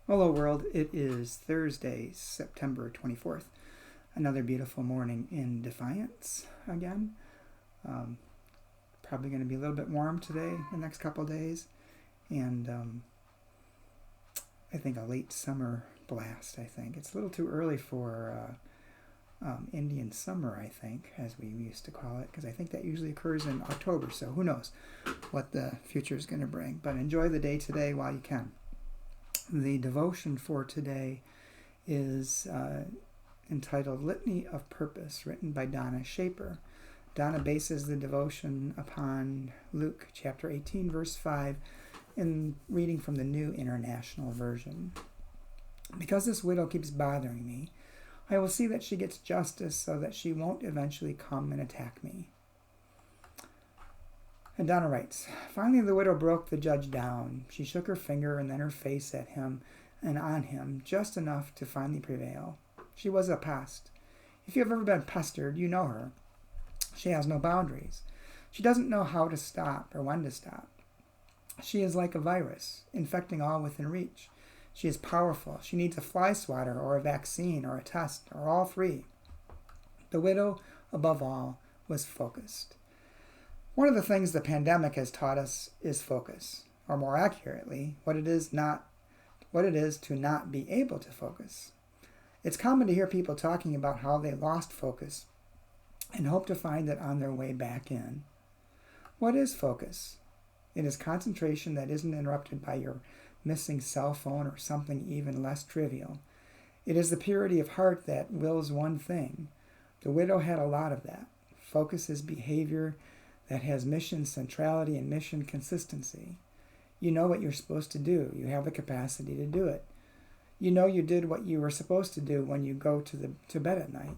Hello world, it is Thursday, September 24th. Another beautiful morning in Defiance again. Um, Probably going to be a little bit warm today, the next couple of days. And I think a late summer blast, I think. It's a little too early for Indian summer, I think, as we used to call it, because I think that usually occurs in October. So who knows what the future is going to bring. But enjoy the day today while you can. The devotion for today is entitled Litany of Purpose, written by Donna Shaper. Donna bases the devotion upon Luke chapter 18, verse 5, in reading from the New International Version. Because this widow keeps bothering me, I will see that she gets justice so that she won't eventually come and attack me. And Donna writes, Finally the widow broke the judge down. She shook her finger and then her face at him and on him, just enough to finally prevail. She was a pest. If you have ever been pestered, you know her. She has no boundaries. She doesn't know how to stop or when to stop. She is like a virus, infecting all within reach. She is powerful. She needs a fly swatter or a vaccine or a test or all three. The widow, above all, was focused. One of the things the pandemic has taught us is focus, or more accurately, what it is to not be able to focus. It's common to hear people talking about how they lost focus and hope to find it on their way back in. What is focus? It is concentration that isn't interrupted by your missing cell phone or something even less trivial. It is the purity of heart that wills one thing. The widow had a lot of that. Focus is behavior that has mission centrality and mission consistency. You know what you're supposed to do. You have the capacity to do it. You know you did what you were supposed to do when you go to bed at night.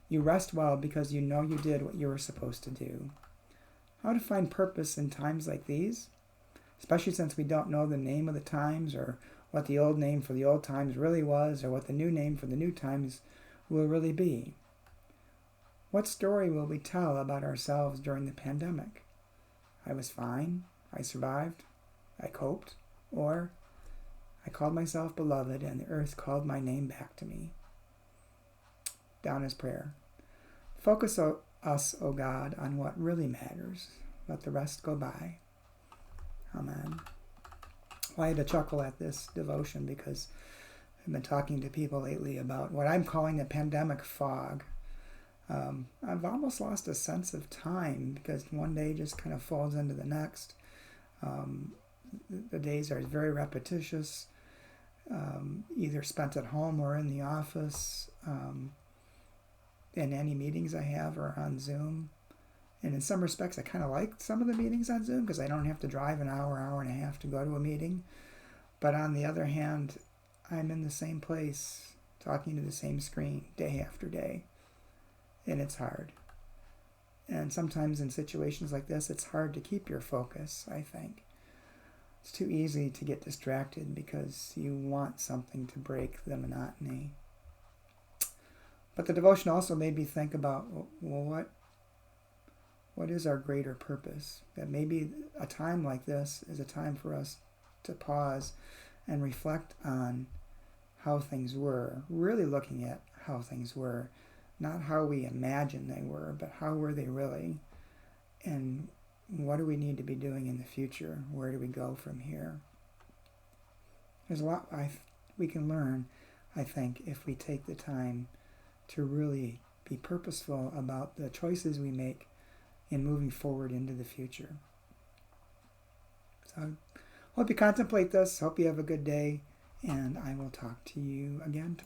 You rest well because you know you did what you were supposed to do. How to find purpose in times like these? Especially since we don't know the name of the times or what the old name for the old times really was or what the new name for the new times will really be. What story will we tell about ourselves during the pandemic? I was fine, I survived, I coped, or I called myself beloved and the earth called my name back to me. Donna's prayer. Focus us, O God, on what really matters. Let the rest go by. Amen. Well, I had to chuckle at this devotion because I've been talking to people lately about what I'm calling the pandemic fog. I've almost lost a sense of time because one day just kind of falls into the next. The days are very repetitious, either spent at home or in the office. And any meetings I have are on Zoom. And in some respects, I kind of like some of the meetings on Zoom because I don't have to drive an hour and a half to go to a meeting. But on the other hand, I'm in the same place, talking to the same screen day after day. And it's hard. And sometimes in situations like this, it's hard to keep your focus, I think. It's too easy to get distracted because you want something to break the monotony. But the devotion also made me think about, well, what is our greater purpose? That maybe a time like this is a time for us to pause and reflect on how things were, really looking at how things were, not how we imagined they were, but how were they really, and what do we need to be doing in the future? Where do we go from here? There's a lot we can learn, I think, if we take the time to really be purposeful about the choices we make in moving forward into the future. So I hope you contemplate this. Hope you have a good day, and I will talk to you again tomorrow.